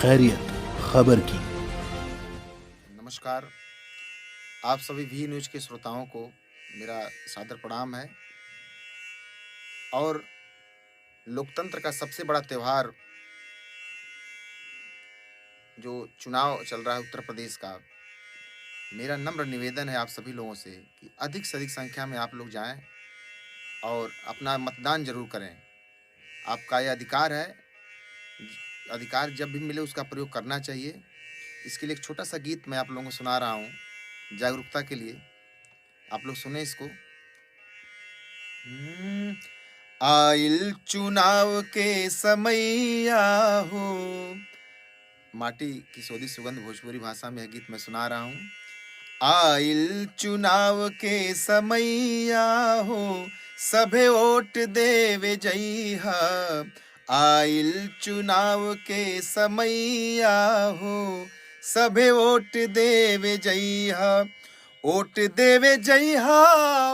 खैरियत खबर की। नमस्कार। आप सभी वी न्यूज़ के श्रोताओं को मेरा सादर प्रणाम है। और लोकतंत्र का सबसे बड़ा त्योहार जो चुनाव चल रहा है उत्तर प्रदेश का, मेरा नम्र निवेदन है आप सभी लोगों से कि अधिक से अधिक संख्या में आप लोग जाएं और अपना मतदान जरूर करें। आपका यह अधिकार है। अधिकार जब भी मिले उसका प्रयोग करना चाहिए। इसके लिए एक छोटा सा गीत मैं आप लोगों को सुना रहा हूँ जागरूकता के लिए। आप लोग सुने इसको। आइल चुनाव के समैया हो। माटी की सोदी सुगंध भोजपुरी भाषा में यह गीत मैं सुना रहा हूँ। आइल चुनाव के समैया हो, सभे वोट देवे जइहा। आइल चुनाव के समैया हो, सभे वोट देवे जइहा। वोट देवे जइहा,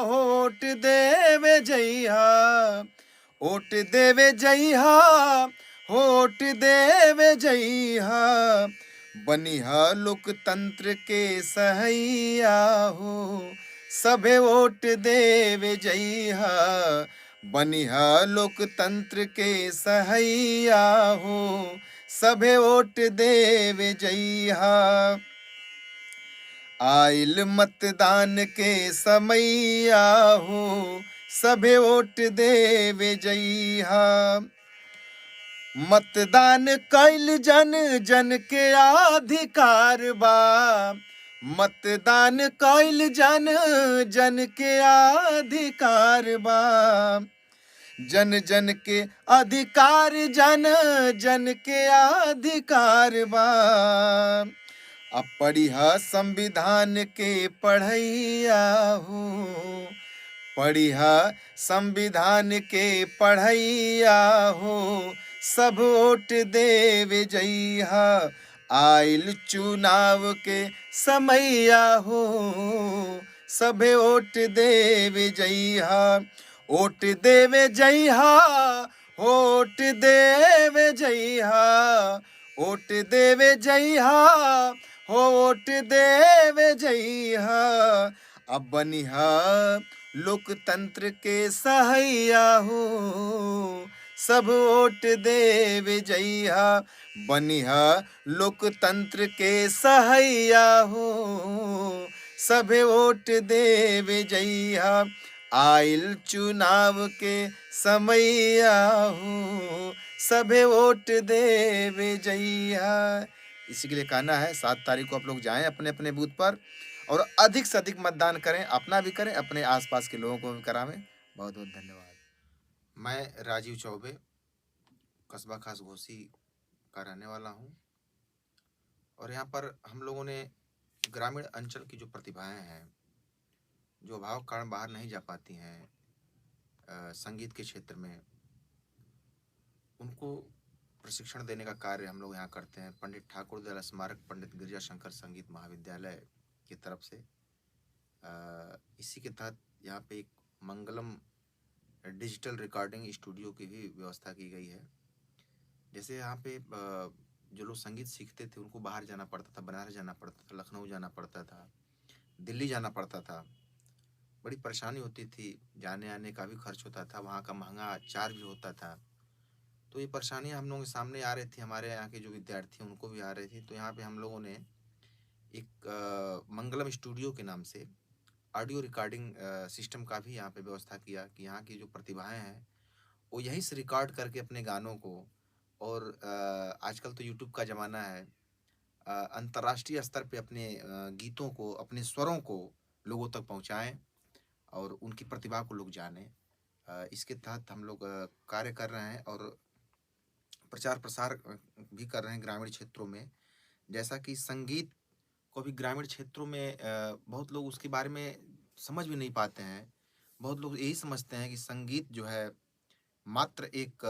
वोट देवे जइहा, वोट देवे जइहा, वोट देवे जइहा। बनिहा लोकतंत्र के सहैया हो, सभे वोट देवे जइहा। बनिहा लोकतंत्र के सहैया हो, सभे वोट देवे जइहा। आइल मतदान के समैया हो, सभे वोट देवे जइहा। मतदान कैल जन जन के अधिकार बा। मतदान कैल जन जन के अधिकार बा। जन जन के अधिकार, जन जन के अधिकार बा। अब पढ़िहा संविधान के पढ़ैया हो, पढ़िहा संविधान के पढ़ैया हो, सब वोट देवे जइहा। आइल चुनाव के समैया हो, सभे वोट देवे जइहा। वोट देवे जइहा, वोट देवे जइहा, वोट देवे जइहा, वोट देवे जइहा। अब बनिहा लोकतंत्र के सहैया हो, सब वोट देवे जइहा। बनिहा लोकतंत्र के सहैया हो, सभे वोट देवे जइहा। आइल चुनाव के समैया हो, सभे वोट देवे जइहा। इसी के लिए कहना है 7 तारीख को आप लोग जाएं अपने अपने बूथ पर और अधिक से अधिक मतदान करें। अपना भी करें, अपने आसपास के लोगों को भी करावें। बहुत बहुत धन्यवाद। मैं राजीव चौबे, कस्बा खास घोसी का रहने वाला हूँ। और यहाँ पर हम लोगों ने ग्रामीण अंचल की जो प्रतिभाएं हैं, जो अभाव कारण बाहर नहीं जा पाती हैं संगीत के क्षेत्र में, उनको प्रशिक्षण देने का कार्य हम लोग यहाँ करते हैं। पंडित ठाकुर दयाल स्मारक पंडित गिरिजा शंकर संगीत महाविद्यालय की तरफ से इसी के तहत यहाँ पे एक मंगलम डिजिटल रिकॉर्डिंग स्टूडियो की भी व्यवस्था की गई है। जैसे यहाँ पे जो लोग संगीत सीखते थे उनको बाहर जाना पड़ता था, बनारस जाना पड़ता था, लखनऊ जाना पड़ता था, दिल्ली जाना पड़ता था। बड़ी परेशानी होती थी, जाने आने का भी खर्च होता था, वहाँ का महंगा चार्ज भी होता था। तो ये परेशानियाँ हम लोगों के सामने आ रही थी, हमारे यहाँ के जो विद्यार्थी हैं उनको भी आ रही थी। तो यहाँ पे हम लोगों ने एक मंगलम स्टूडियो के नाम से ऑडियो रिकॉर्डिंग सिस्टम का भी यहाँ पे व्यवस्था किया कि यहाँ की जो प्रतिभाएं हैं वो यहीं से रिकॉर्ड करके अपने गानों को, और आजकल तो यूट्यूब का ज़माना है, अंतर्राष्ट्रीय स्तर पे अपने गीतों को, अपने स्वरों को लोगों तक पहुँचाएं और उनकी प्रतिभा को लोग जानें। इसके तहत हम लोग कार्य कर रहे हैं और प्रचार प्रसार भी कर रहे हैं ग्रामीण क्षेत्रों में। जैसा कि संगीत को भी ग्रामीण क्षेत्रों में बहुत लोग उसके बारे में समझ भी नहीं पाते हैं। बहुत लोग यही समझते हैं कि संगीत जो है मात्र एक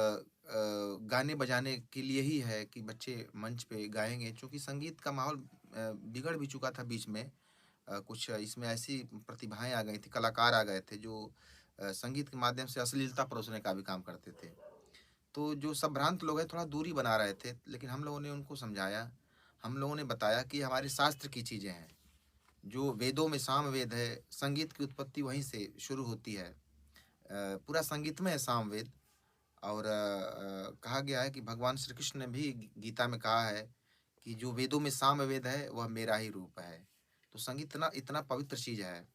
गाने बजाने के लिए ही है कि बच्चे मंच पे गाएंगे। चूँकि संगीत का माहौल बिगड़ भी चुका था बीच में। कुछ इसमें ऐसी प्रतिभाएं आ गई थी, कलाकार आ गए थे जो संगीत के माध्यम से अश्लीलता परोसने का भी काम करते थे। तो जो संभ्रांत लोग हैं थोड़ा दूरी बना रहे थे, लेकिन हम लोगों ने उनको समझाया, हम लोगों ने बताया कि हमारे शास्त्र की चीज़ें हैं। जो वेदों में सामवेद है, संगीत की उत्पत्ति वहीं से शुरू होती है। पूरा संगीतमय है सामवेद। और कहा गया है कि भगवान श्री कृष्ण ने भी गीता में कहा है कि जो वेदों में सामवेद है वह मेरा ही रूप है। तो संगीत इतना इतना पवित्र चीज़ है।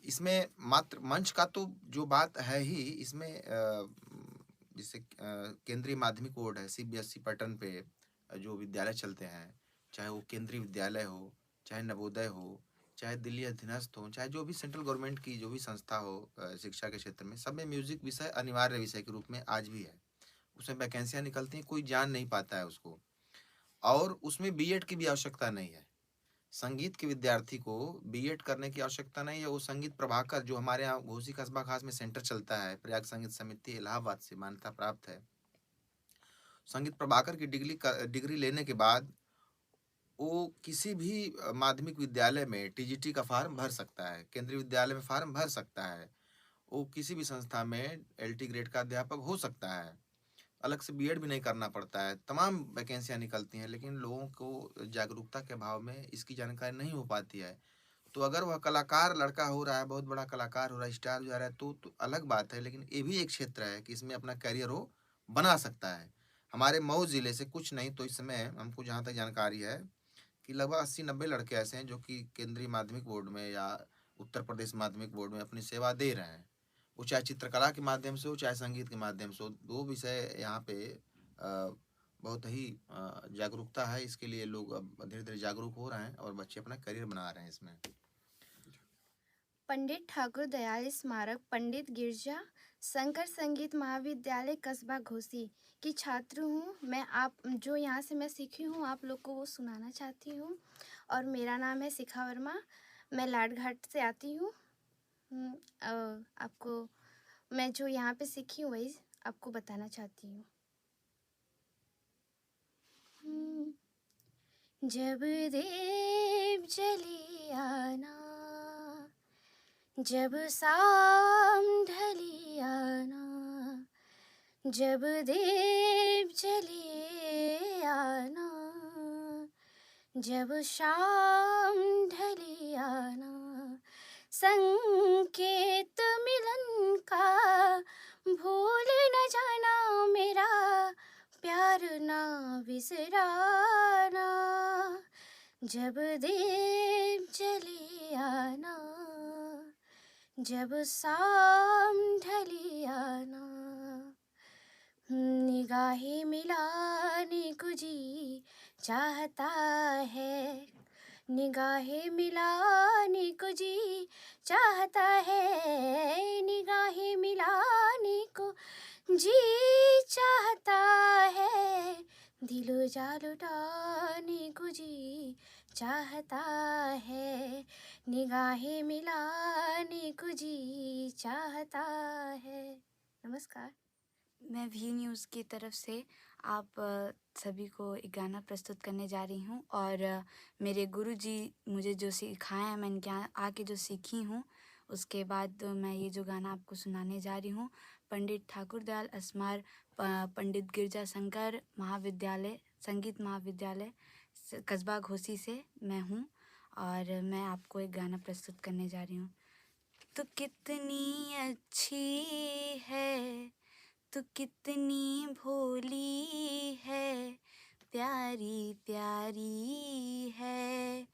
इसमें मात्र मंच का तो जो बात है ही, इसमें जैसे केंद्रीय माध्यमिक बोर्ड है, सीबीएसई पैटर्न पे जो विद्यालय चलते हैं, चाहे वो केंद्रीय विद्यालय हो, चाहे नवोदय हो, चाहे दिल्ली अधीनस्थ हो, चाहे जो भी सेंट्रल गवर्नमेंट की जो भी संस्था हो शिक्षा के क्षेत्र में, सब में म्यूजिक विषय अनिवार्य विषय के रूप में आज भी है। उसमें वैकेंसियां निकलती हैं, कोई जान नहीं पाता है उसको, और उसमें बीएड की भी आवश्यकता नहीं है। संगीत के विद्यार्थी को बीएड करने की आवश्यकता नहीं है। वो संगीत प्रभाकर जो हमारे यहाँ घोसी कस्बा खास में सेंटर चलता है, प्रयाग संगीत समिति इलाहाबाद से मान्यता प्राप्त है। संगीत प्रभाकर की डिग्री लेने के बाद वो किसी भी माध्यमिक विद्यालय में टीजीटी का फॉर्म भर सकता है, केंद्रीय विद्यालय में फॉर्म भर सकता है, वो किसी भी संस्था में एलटी ग्रेड का अध्यापक हो सकता है, अलग से बीएड भी नहीं करना पड़ता है। तमाम वैकेंसियां निकलती हैं, लेकिन लोगों को जागरूकता के अभाव में इसकी जानकारी नहीं हो पाती है। तो अगर वह कलाकार लड़का हो रहा है, बहुत बड़ा कलाकार हो रहा है, स्टार हो जा रहा है, तो अलग बात है, लेकिन ये भी एक क्षेत्र है कि इसमें अपना करियर वो बना सकता है। हमारे मऊ जिले से कुछ नहीं तो इस समय हमको जहाँ तक जानकारी है कि लगभग 80-90 लड़के ऐसे हैं जो कि केंद्रीय माध्यमिक बोर्ड में या उत्तर प्रदेश माध्यमिक बोर्ड में अपनी सेवा दे रहे हैं। वो चाहे चित्रकला के माध्यम से हो, चाहे संगीत के माध्यम से हो। 2 विषय यहाँ पे बहुत ही जागरूकता है। इसके लिए लोग अब धीरे-धीरे जागरूक हो रहे हैं और बच्चे अपना करियर बना रहे हैं इसमें। पंडित ठाकुर दयाल स्मारक पंडित गिरजा शंकर संगीत महाविद्यालय कस्बा घोसी की छात्र हूँ। मैं आप जो यहाँ से मैं सीखी हूँ आप लोग को वो सुनाना चाहती हूँ। और मेरा नाम है शिखा वर्मा, मैं लाडघाट से आती हूँ। आपको मैं जो यहाँ पे सीखी हूँ वही आपको बताना चाहती हूँ। जब देव चले आना, जब शाम ढली आना, जब देव चले आना, जब शाम ढली आना, संकेत मिलन का भूल न जाना, मेरा प्यार ना बिसराना, जब देव चले आना, जब शाम ढली आना, निगाहें मिलाने को जी चाहता है, निगाहें मिलाने को जी चाहता है, निगाहें मिलाने को जी चाहता है, दिलो जा लुटाने को जी चाहता है, निगाहें मिलाने को जी चाहता है। नमस्कार। मैं वी न्यूज़ की तरफ से आप सभी को एक गाना प्रस्तुत करने जा रही हूँ। और मेरे गुरुजी मुझे जो सिखाए हैं, मैं इनके यहाँ आके जो सीखी हूँ, उसके बाद मैं ये जो गाना आपको सुनाने जा रही हूँ, पंडित ठाकुर दयाल स्मार पंडित गिरजा शंकर महाविद्यालय संगीत महाविद्यालय कस्बा घोसी से मैं हूँ, और मैं आपको एक गाना प्रस्तुत करने जा रही हूँ। तो कितनी अच्छी है, तू कितनी भोली है, प्यारी प्यारी है,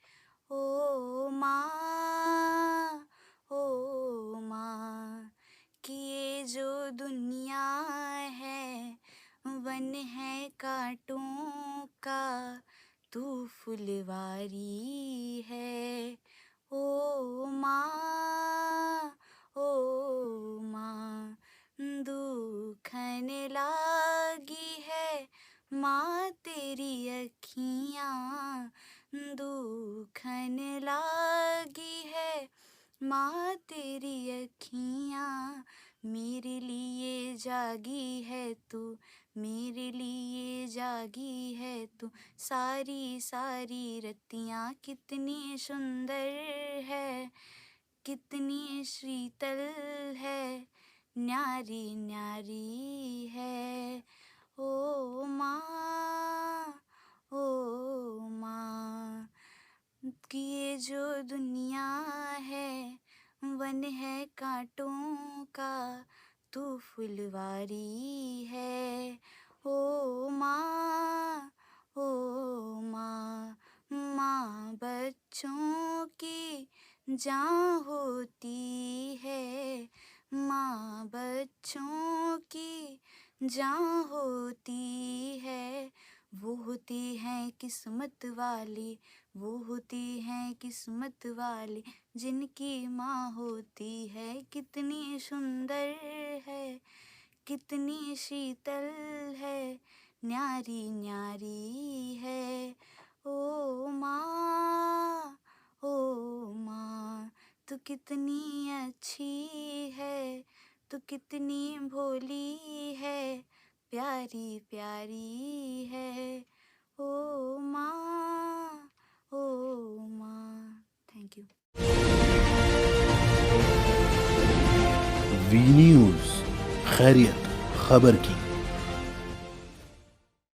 ओ माँ, ओ माँ, कि ये जो दुनिया है वन है कांटों का, तू फुलवारी है, ओ माँ, ओ माँ, दुखन लागी है माँ तेरी अखियाँ, दुखन लागी है माँ तेरी अखियाँ, मेरे लिए जागी है तू, मेरे लिए जागी है तू, सारी सारी रतियाँ कितनी सुंदर है, कितनी शीतल है, न्यारी न्यारी है ओ माँ, ओ माँ। कि ये जो दुनिया है वन है कांटों का, तू फुलवारी है ओ माँ, ओ माँ। माँ बच्चों की जान होती है, माँ बच्चों की जान होती है। वो होती है किस्मत वाली, वो होती है किस्मत वाली, जिनकी माँ होती है। कितनी सुंदर है, कितनी शीतल है, न्यारी न्यारी है ओ माँ, ओ माँ। तू कितनी अच्छी है, तू कितनी भोली है, प्यारी प्यारी है ओ माँ, ओ माँ। Thank you. वी न्यूज़, खैरियत खबर की।